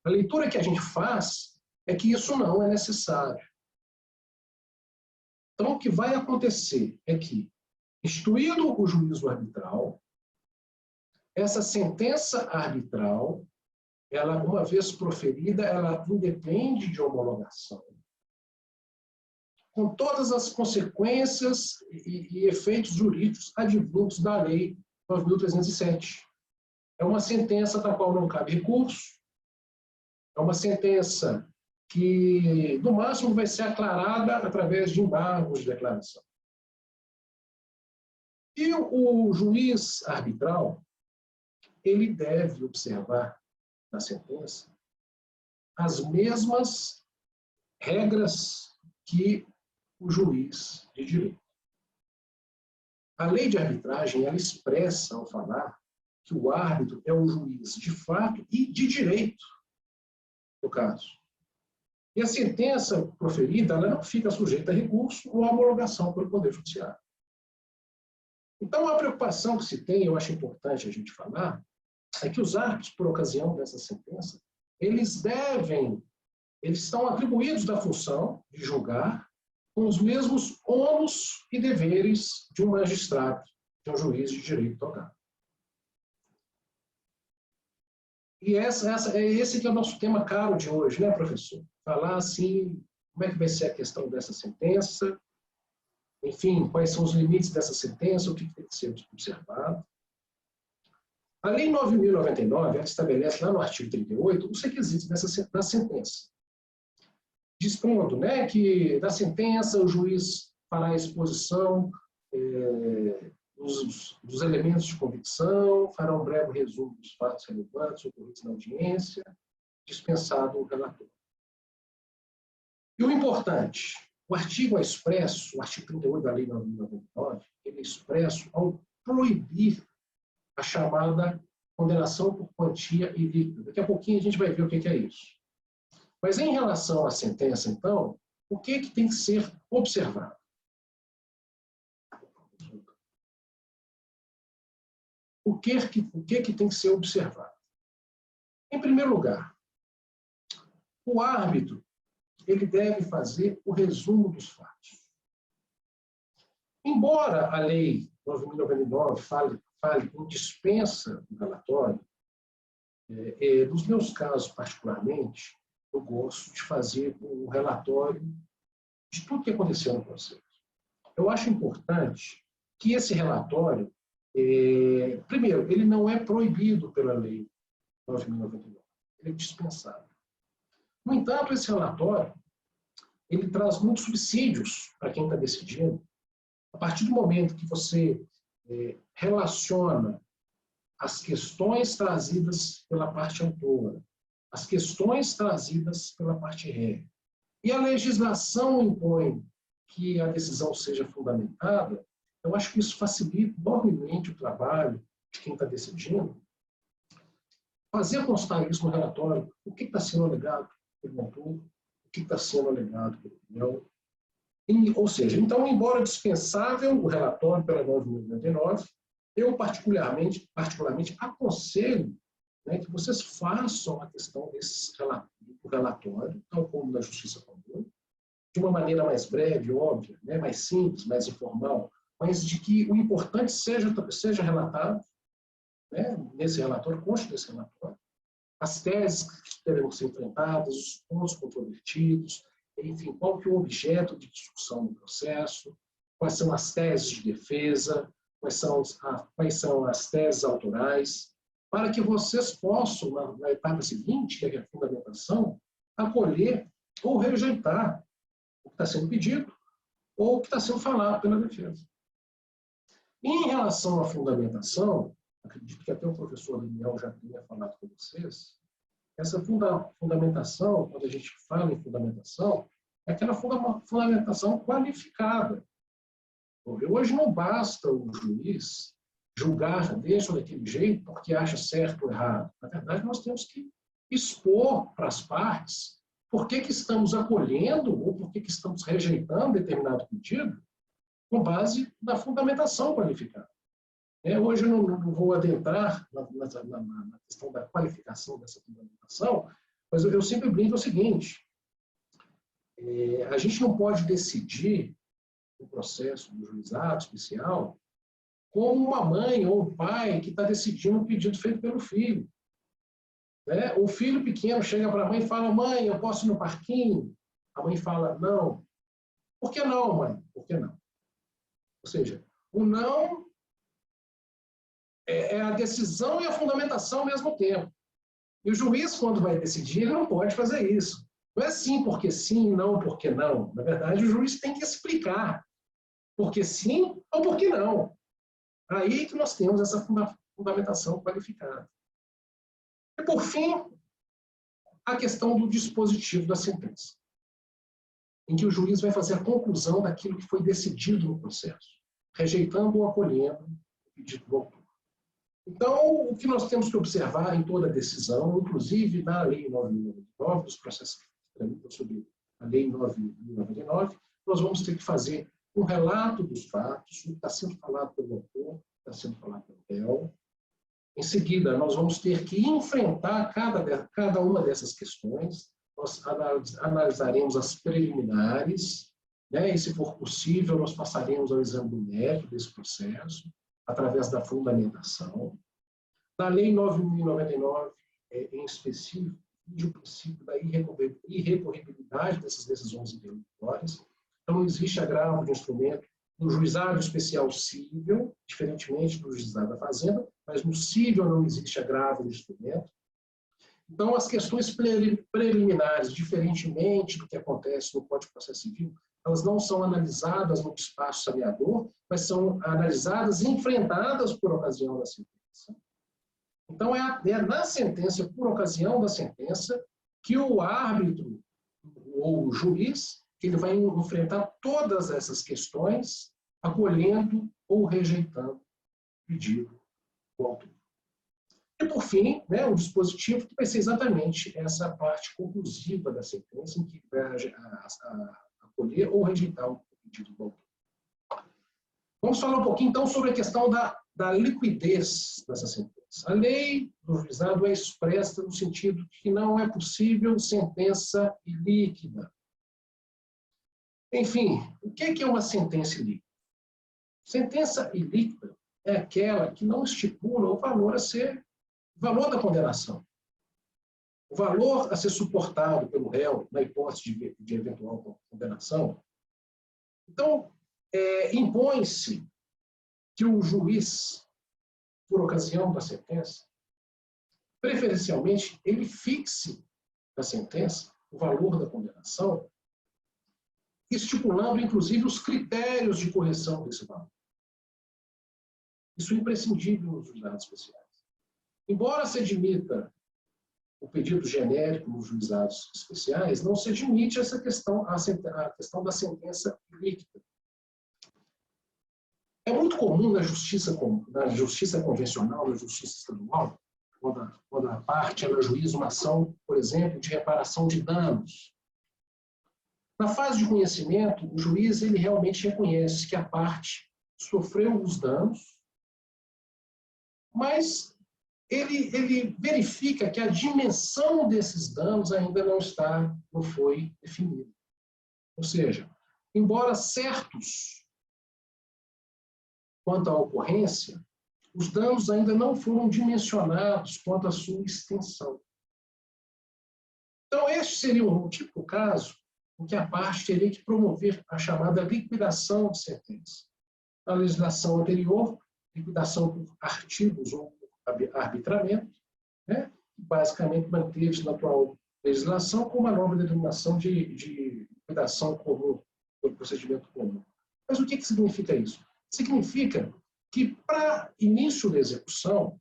a leitura que a gente faz é que isso não é necessário. Então, o que vai acontecer é que, instituído o juízo arbitral, essa sentença arbitral, ela, uma vez proferida, ela independe de homologação, com todas as consequências e efeitos jurídicos advindos da Lei 9.307. É uma sentença da qual não cabe recurso, é uma sentença que, no máximo, vai ser aclarada através de embargos de declaração. E o juiz arbitral, ele deve observar na sentença as mesmas regras que o juiz de direito. A lei de arbitragem, ela expressa, ao falar, que o árbitro é o juiz de fato e de direito, no caso. E a sentença proferida, ela não fica sujeita a recurso ou a homologação pelo Poder Judiciário. Então, a preocupação que se tem, eu acho importante a gente falar, é que os árbitros, por ocasião dessa sentença, eles estão atribuídos da função de julgar com os mesmos ônus e deveres de um magistrado, de um juiz de direito togado. E esse que é o nosso tema caro de hoje, né, professor? Falar assim, como é que vai ser a questão dessa sentença, enfim, quais são os limites dessa sentença, o que tem que ser observado. A Lei 9.099, ela estabelece lá no artigo 38 os requisitos da sentença. Dispondo, né, que da sentença o juiz fará a exposição dos elementos de convicção, fará um breve resumo dos fatos relevantes ocorridos na audiência, dispensado o relator. E o importante, o artigo é expresso, o artigo 38 da Lei 9.099, ele é expresso ao proibir a chamada condenação por quantia ilíquida. Daqui a pouquinho a gente vai ver o que é isso. Mas em relação à sentença, então, o que tem que ser observado? O que tem que ser observado? Em primeiro lugar, o árbitro ele deve fazer o resumo dos fatos. Embora a Lei 9.099 fale em dispensa do relatório, nos meus casos particularmente, eu gosto de fazer um relatório de tudo que aconteceu no processo. Eu acho importante que esse relatório, primeiro, ele não é proibido pela Lei 9.099, ele é dispensável. No entanto, esse relatório, ele traz muitos subsídios para quem está decidindo. A partir do momento que você relaciona as questões trazidas pela parte autora, as questões trazidas pela parte ré, e a legislação impõe que a decisão seja fundamentada, eu acho que isso facilita enormemente o trabalho de quem está decidindo. Fazer constar isso no relatório, o que está sendo alegado pelo autor, o que está sendo alegado pelo réu. Ou seja, então, embora dispensável o relatório pela 9.099, eu particularmente aconselho, né, que vocês façam a questão do relatório, tal como na Justiça Comum, de uma maneira mais breve, óbvia, né, mais simples, mais informal, mas de que o importante seja relatado, né, nesse relatório, conste nesse relatório, as teses que devem ser enfrentadas, os pontos controvertidos, enfim, qual que é o objeto de discussão do processo, quais são as teses de defesa, quais são as teses autorais, para que vocês possam, na etapa seguinte, que é a fundamentação, acolher ou rejeitar o que está sendo pedido ou o que está sendo falado pela defesa. Em relação à fundamentação, acredito que até o professor Daniel já tenha falado com vocês, essa fundamentação, quando a gente fala em fundamentação, é aquela fundamentação qualificada. Hoje não basta o juiz julgar desse ou daquele jeito porque acha certo ou errado. Na verdade, nós temos que expor para as partes por que estamos acolhendo ou por que estamos rejeitando determinado pedido com base na fundamentação qualificada. Hoje eu não vou adentrar na questão da qualificação dessa fundamentação, mas eu sempre brinco o seguinte, a gente não pode decidir o processo do juizado especial como uma mãe ou um pai que está decidindo um pedido feito pelo filho. O filho pequeno chega para a mãe e fala, mãe, eu posso ir no parquinho? A mãe fala, não. Por que não, mãe? Por que não? Ou seja, o não é a decisão e a fundamentação ao mesmo tempo. E o juiz, quando vai decidir, ele não pode fazer isso. Não é sim porque sim, não porque não. Na verdade, o juiz tem que explicar porque sim ou porque não. Aí que nós temos essa fundamentação qualificada. E, por fim, a questão do dispositivo da sentença, em que o juiz vai fazer a conclusão daquilo que foi decidido no processo, rejeitando ou acolhendo o pedido do autor. Então, o que nós temos que observar em toda a decisão, inclusive na Lei 9.099, dos processos que tramitam sobre a Lei 9.099, nós vamos ter que fazer um relato dos fatos, o que está sendo falado pelo autor, o que está sendo falado pelo réu. Em seguida, nós vamos ter que enfrentar cada uma dessas questões. Nós analisaremos as preliminares, né? E, se for possível, nós passaremos ao exame do mérito desse processo, através da fundamentação. Na Lei 9.099, em específico, o princípio da irrecorribilidade dessas decisões interlocutórias. Então, não existe agravo de instrumento no juizado especial cível, diferentemente do juizado da fazenda, mas no cível não existe agravo de instrumento. Então, as questões preliminares, diferentemente do que acontece no Código de Processo Civil, elas não são analisadas no despacho saneador, mas são analisadas e enfrentadas por ocasião da sentença. Então, é na sentença, por ocasião da sentença, que o árbitro ou o juiz, ele vai enfrentar todas essas questões, acolhendo ou rejeitando o pedido do autor. E, por fim, né, o dispositivo que vai ser exatamente essa parte conclusiva da sentença, em que vai acolher ou rejeitar o pedido do autor. Vamos falar um pouquinho, então, sobre a questão da liquidez dessa sentença. A lei do juizado é expressa no sentido de que não é possível sentença ilíquida. Enfim, o que é uma sentença ilíquida? Sentença ilíquida é aquela que não estipula o valor da condenação. O valor a ser suportado pelo réu na hipótese de eventual condenação. Então, impõe-se que o juiz, por ocasião da sentença, preferencialmente, ele fixe na sentença o valor da condenação, estipulando, inclusive, os critérios de correção desse valor. Isso é imprescindível nos juizados especiais. Embora se admita o pedido genérico nos juizados especiais, não se admite essa questão, a questão da sentença líquida. É muito comum na justiça convencional, na justiça estadual, quando a parte ela ajuiza uma ação, por exemplo, de reparação de danos. Na fase de conhecimento, o juiz ele realmente reconhece que a parte sofreu os danos, mas ele verifica que a dimensão desses danos ainda não foi definida. Ou seja, embora certos quanto à ocorrência, os danos ainda não foram dimensionados quanto à sua extensão. Então, este seria um típico caso em que a parte teria que promover a chamada liquidação de sentença. Na legislação anterior, liquidação por artigos ou por arbitramento, né? Basicamente manteve-se na atual legislação com uma nova denominação de liquidação comum, do procedimento comum. Mas o que significa isso? Significa que, para início da execução,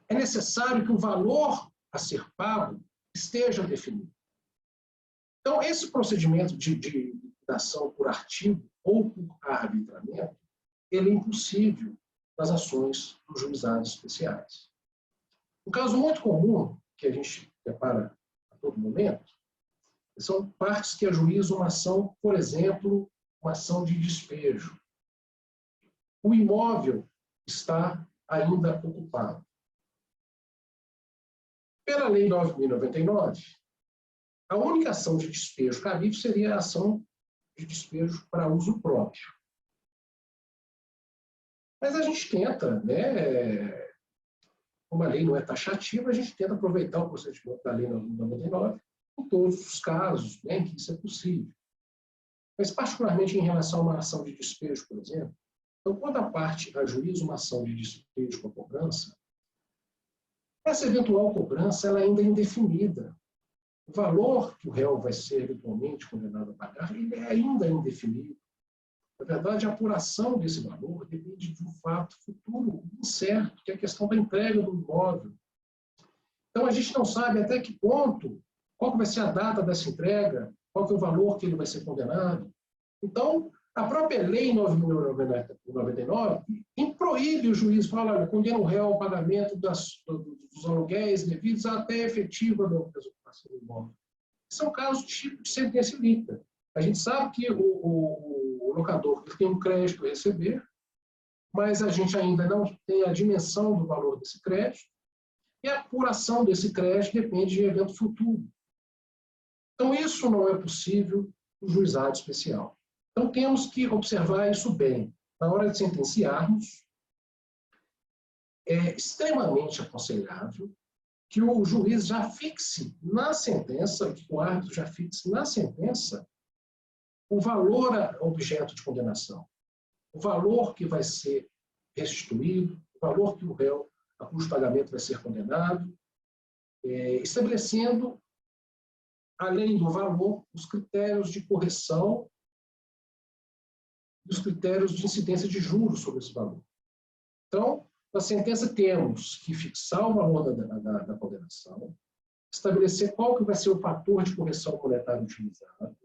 é necessário que o valor a ser pago esteja definido. Então, esse procedimento de liquidação por artigo ou por arbitramento, ele é impossível nas ações dos juizados especiais. Um caso muito comum, que a gente depara a todo momento, são partes que ajuizam uma ação, por exemplo, uma ação de despejo. O imóvel está ainda ocupado. Pela Lei 9.099, a única ação de despejo cabível seria a ação de despejo para uso próprio. Mas a gente tenta, né, como a lei não é taxativa, a gente tenta aproveitar o procedimento da Lei 9.099 em todos os casos, né, em que isso é possível. Mas, particularmente em relação a uma ação de despejo, por exemplo, Então, quando a parte ajuiza uma ação de despejo com a cobrança, essa eventual cobrança ela ainda é indefinida. O valor que o réu vai ser eventualmente condenado a pagar, ele é ainda indefinido. Na verdade, a apuração desse valor depende de um fato futuro incerto, que é a questão da entrega do imóvel. Então, a gente não sabe até que ponto, qual que vai ser a data dessa entrega, qual que é o valor que ele vai ser condenado. Então, a própria lei 9.099 proíbe o juiz, fala, olha, condena o réu ao pagamento dos aluguéis devidos até efetiva da ocupação do imóvel. São casos tipo de sentença ilícita. A gente sabe que o locador tem um crédito a receber, mas a gente ainda não tem a dimensão do valor desse crédito, e a apuração desse crédito depende de evento futuro. Então, isso não é possível no juizado especial. Então, temos que observar isso bem. Na hora de sentenciarmos, é extremamente aconselhável que o juiz já fixe na sentença, que o árbitro já fixe na sentença, o valor objeto de condenação, o valor que vai ser restituído, o valor que o réu, a cujo pagamento vai ser condenado, estabelecendo, além do valor, os critérios de correção e os critérios de incidência de juros sobre esse valor. Então, na sentença temos que fixar o valor da condenação, estabelecer qual que vai ser o fator de correção monetária utilizado.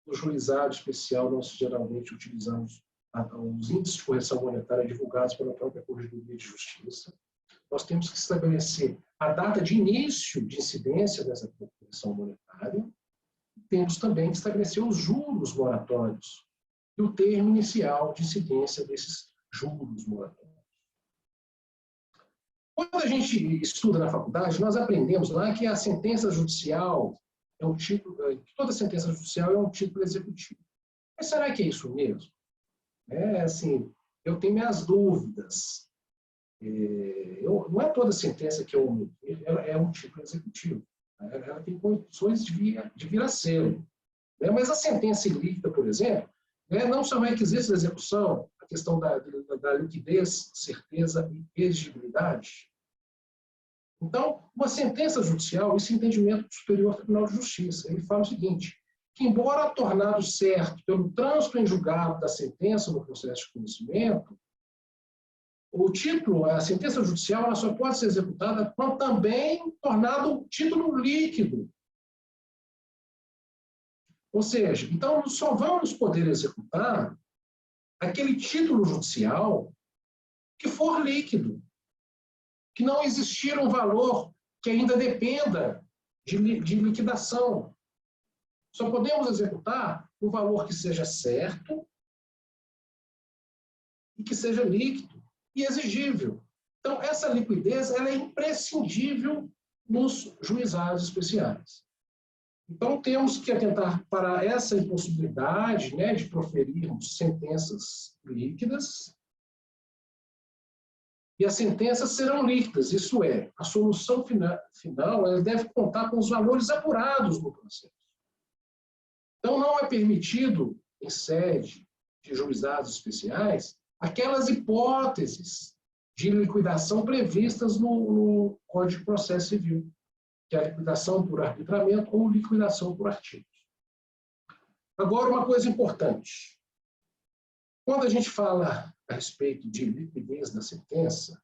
No juizado especial, nós geralmente utilizamos os índices de correção monetária divulgados pela própria Corregedoria de Justiça. Nós temos que estabelecer a data de início de incidência dessa correção monetária. Temos também que estabelecer os juros moratórios e o termo inicial de incidência desses juros moratórios. Quando a gente estuda na faculdade, nós aprendemos lá que a sentença judicial é um título, toda sentença judicial é um título executivo. Mas será que é isso mesmo? Assim, eu tenho minhas dúvidas. Não é toda sentença que ela é um título executivo. Ela tem condições de vir a ser. Mas a sentença ilícita, por exemplo, não são requisitos da execução, a questão da liquidez, certeza e exigibilidade. Então, uma sentença judicial, esse entendimento do Superior Tribunal de Justiça, ele fala o seguinte, que embora tornado certo pelo trânsito em julgado da sentença no processo de conhecimento, o título, a sentença judicial, ela só pode ser executada quando também tornado título líquido. Ou seja, então, só vamos poder executar aquele título judicial que for líquido, que não existir um valor que ainda dependa de liquidação. Só podemos executar um valor que seja certo e que seja líquido e exigível. Então, essa liquidez ela é imprescindível nos juizados especiais. Então, temos que atentar para essa impossibilidade de proferirmos sentenças líquidas. E as sentenças serão líquidas, isso é, a solução final ela deve contar com os valores apurados no processo. Então, não é permitido, em sede de juizados especiais, aquelas hipóteses de liquidação previstas no Código de Processo Civil, que é a liquidação por arbitramento ou liquidação por artigos. Agora, uma coisa importante. Quando a gente fala a respeito de liquidez da sentença,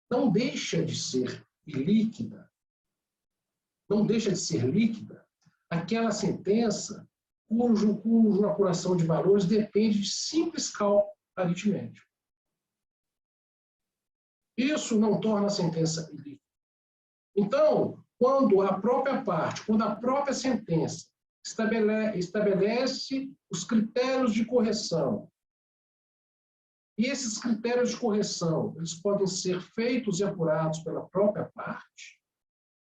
não deixa de ser ilíquida, não deixa de ser líquida aquela sentença cuja apuração de valores depende de simples cálculo aritmético. Isso não torna a sentença ilíquida. Então, quando a própria parte, quando a própria sentença estabelece os critérios de correção, e esses critérios de correção, eles podem ser feitos e apurados pela própria parte,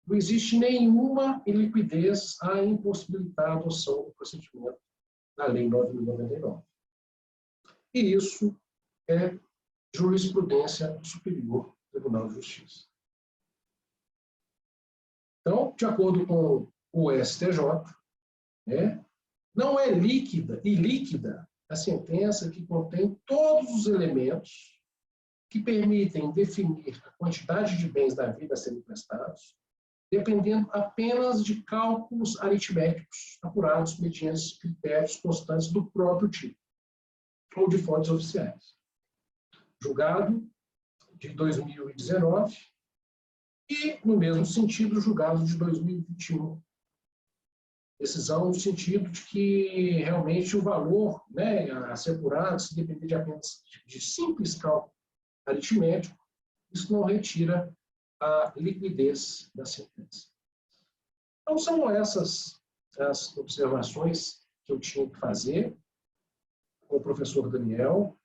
não existe nenhuma iliquidez a impossibilitar a adoção do procedimento da Lei 9.099. E isso é jurisprudência do Superior Tribunal de Justiça. Então, de acordo com o STJ, não é ilíquida a sentença que contém todos os elementos que permitem definir a quantidade de bens da vida a serem prestados, dependendo apenas de cálculos aritméticos apurados mediante critérios constantes do próprio tipo, ou de fontes oficiais. Julgado de 2019 e, no mesmo sentido, julgado de 2021. Decisão no sentido de que realmente o valor, né, a ser apurado, se depender de apenas de simples cálculo aritmético, isso não retira a liquidez da sentença. Então, são essas as observações que eu tinha que fazer com o professor Daniel.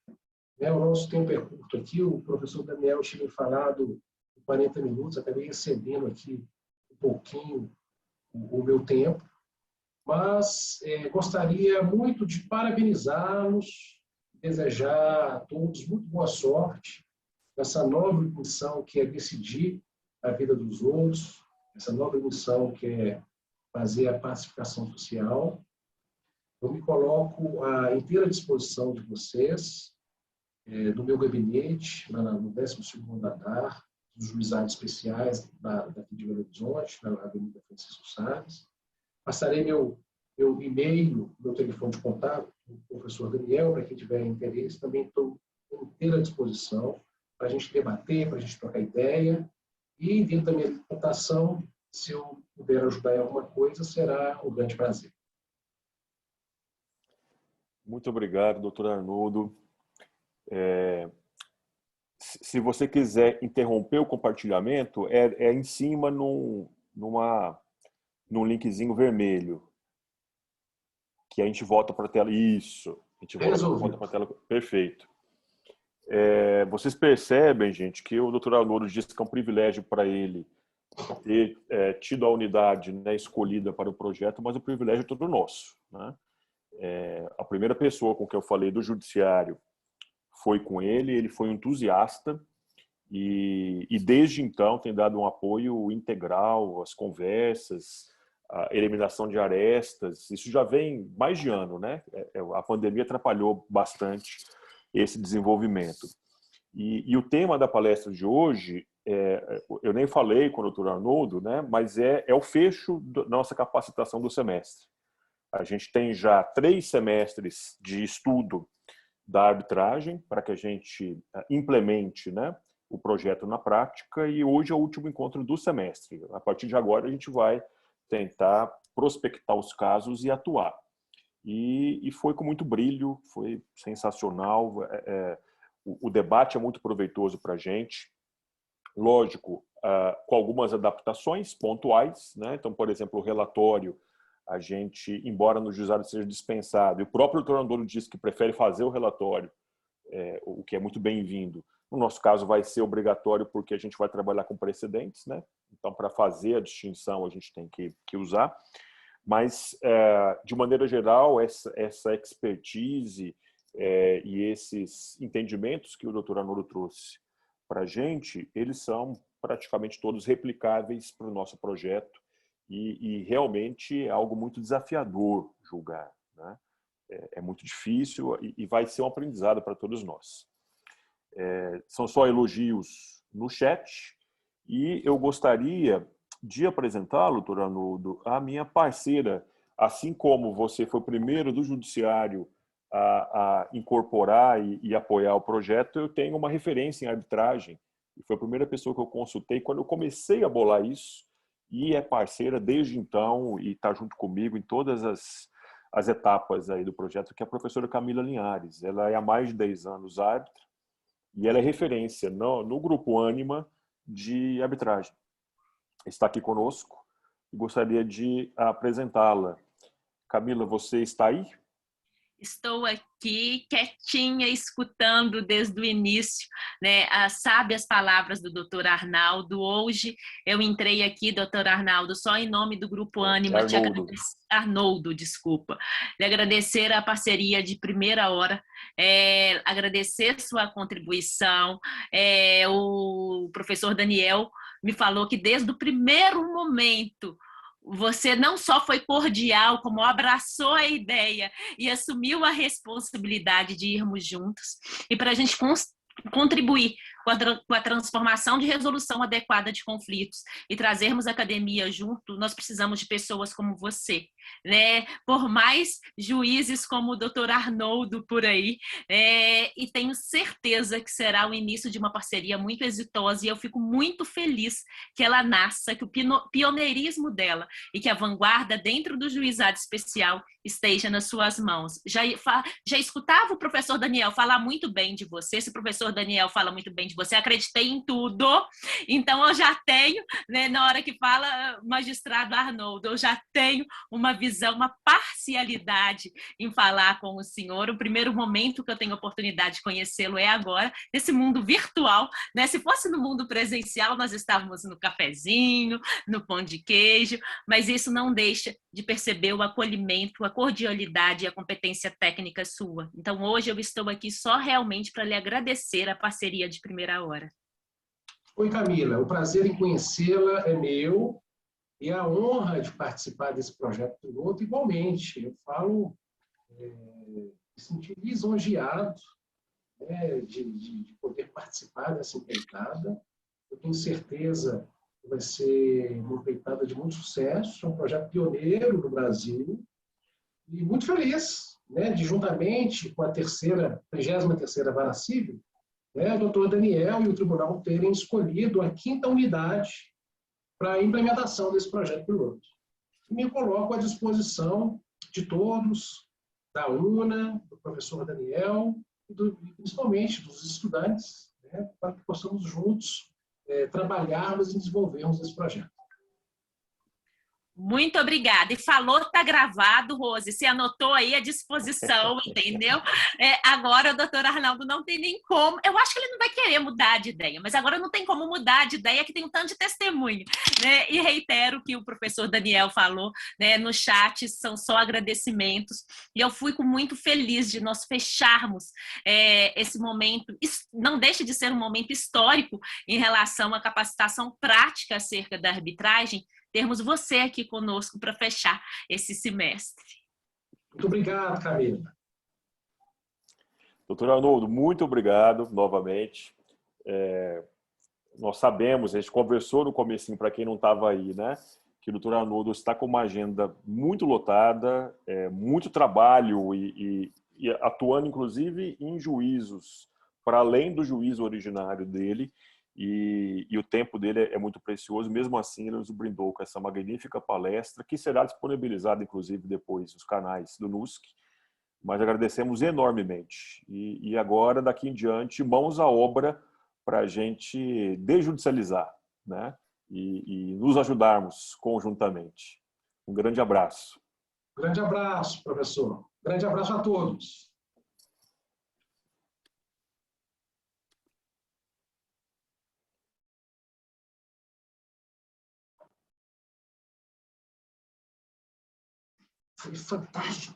O nosso tempo é curto aqui, o professor Daniel tinha falado 40 minutos, acabei excedendo aqui um pouquinho o meu tempo, mas gostaria muito de parabenizá-los, desejar a todos muito boa sorte nessa nova missão que é decidir a vida dos outros, essa nova missão que é fazer a pacificação social. Eu me coloco à inteira disposição de vocês, do meu gabinete, no 12º andar, dos juizados especiais daqui de Belo Horizonte, na Avenida Francisco Salles. Passarei meu e-mail, meu telefone de contato, do professor Daniel, para quem tiver interesse. Também estou à inteira disposição para a gente debater, para a gente trocar ideia. E, dentro da minha limitação, se eu puder ajudar em alguma coisa, será um grande prazer. Muito obrigado, doutor Arnoldo. Se você quiser interromper o compartilhamento, é em cima num linkzinho vermelho, que a gente volta para a tela. Isso, a gente volta para a tela. Perfeito. Vocês percebem, gente, que o doutor Arnoldo disse que é um privilégio para ele ter tido a unidade, né, escolhida para o projeto, mas o privilégio é todo nosso, né? A primeira pessoa com quem eu falei do judiciário foi com ele foi um entusiasta e desde então tem dado um apoio integral às conversas, à eliminação de arestas. Isso já vem mais de ano, né? A pandemia atrapalhou bastante esse desenvolvimento. E o tema da palestra de hoje, eu nem falei com o doutor Arnoldo, né? Mas é o fecho da nossa capacitação do semestre. A gente tem já 3 semestres de estudo da arbitragem para que a gente implemente, né, o projeto na prática, e hoje é o último encontro do semestre. A partir de agora a gente vai tentar prospectar os casos e atuar. E foi com muito brilho, foi sensacional. O debate é muito proveitoso para a gente. Lógico, com algumas adaptações pontuais, né? Então, por exemplo, o relatório, a gente, embora no juizado seja dispensado, e o próprio doutor Arnoldo disse que prefere fazer o relatório, o que é muito bem-vindo. No nosso caso, vai ser obrigatório porque a gente vai trabalhar com precedentes, né? Então, para fazer a distinção, a gente tem que usar. Mas, de maneira geral, essa expertise e esses entendimentos que o doutor Arnoldo trouxe para a gente, eles são praticamente todos replicáveis para o nosso projeto e realmente é algo muito desafiador julgar, né? É muito difícil e vai ser um aprendizado para todos nós. São só elogios no chat e eu gostaria de apresentá-lo, doutor Arnoldo, a minha parceira. Assim como você foi o primeiro do judiciário a incorporar e apoiar o projeto, eu tenho uma referência em arbitragem. E foi a primeira pessoa que eu consultei quando eu comecei a bolar isso, e é parceira desde então e está junto comigo em todas as etapas aí do projeto, que é a professora Camila Linhares. Ela é há mais de 10 anos árbitra e ela é referência no grupo Ânima de arbitragem. Está aqui conosco e gostaria de apresentá-la. Camila, você está aí? Estou aqui quietinha, escutando desde o início, né, as sábias palavras do Dr. Arnoldo. Hoje eu entrei aqui, Dr. Arnoldo, só em nome do Grupo Ânima, Arnoldo, desculpa. De agradecer a parceria de primeira hora, agradecer sua contribuição. O professor Daniel me falou que desde o primeiro momento você não só foi cordial, como abraçou a ideia e assumiu a responsabilidade de irmos juntos. E para a gente contribuir com a transformação de resolução adequada de conflitos e trazermos a academia junto, nós precisamos de pessoas como você, né? Por mais juízes como o Dr. Arnoldo por aí, e tenho certeza que será o início de uma parceria muito exitosa e eu fico muito feliz que ela nasça, que o pioneirismo dela e que a vanguarda dentro do juizado especial esteja nas suas mãos. Já escutava o professor Daniel falar muito bem de você, se o professor Daniel fala muito bem de você, acreditei em tudo, então eu já tenho, né, na hora que fala magistrado Arnoldo, eu já tenho uma visão, uma parcialidade em falar com o senhor. O primeiro momento que eu tenho oportunidade de conhecê-lo é agora, nesse mundo virtual, né? Se fosse no mundo presencial, nós estávamos no cafezinho, no pão de queijo, mas isso não deixa de perceber o acolhimento, a cordialidade e a competência técnica sua. Então, hoje eu estou aqui só realmente para lhe agradecer a parceria de primeira hora. Oi, Camila. O prazer em conhecê-la é meu e a honra de participar desse projeto piloto igualmente. Eu falo, me senti lisonjeado, né, de poder participar dessa empreitada. Eu tenho certeza que vai ser uma empreitada de muito sucesso, é um projeto pioneiro no Brasil, e muito feliz, né, de juntamente com a 33ª Vara Civil, né, o doutor Daniel e o tribunal terem escolhido a 5ª unidade para a implementação desse projeto piloto. E me coloco à disposição de todos, da UNA, do professor Daniel, e principalmente dos estudantes, né, para que possamos juntos trabalharmos e desenvolvermos esse projeto. Muito obrigada. E falou, tá gravado, Rose. Você anotou aí à disposição, entendeu? Agora o doutor Arnoldo não tem nem como. Eu acho que ele não vai querer mudar de ideia, mas agora não tem como mudar de ideia, que tem um tanto de testemunho, né? E reitero o que o professor Daniel falou, né, no chat, são só agradecimentos. E eu fui muito feliz de nós fecharmos esse momento. Não deixa de ser um momento histórico em relação à capacitação prática acerca da arbitragem, termos você aqui conosco para fechar esse semestre. Muito obrigado, Camila. Doutor Arnoldo, muito obrigado novamente. Nós sabemos, a gente conversou no comecinho, para quem não estava aí, né, que o doutor Arnoldo está com uma agenda muito lotada, muito trabalho e atuando, inclusive, em juízos, para além do juízo originário dele, e o tempo dele é muito precioso. Mesmo assim, ele nos brindou com essa magnífica palestra, que será disponibilizada, inclusive, depois nos canais do NUSC. Mas agradecemos enormemente. E agora, daqui em diante, mãos à obra para a gente desjudicializar, né? E nos ajudarmos conjuntamente. Um grande abraço. Grande abraço, professor. Grande abraço a todos. Foi fantástico.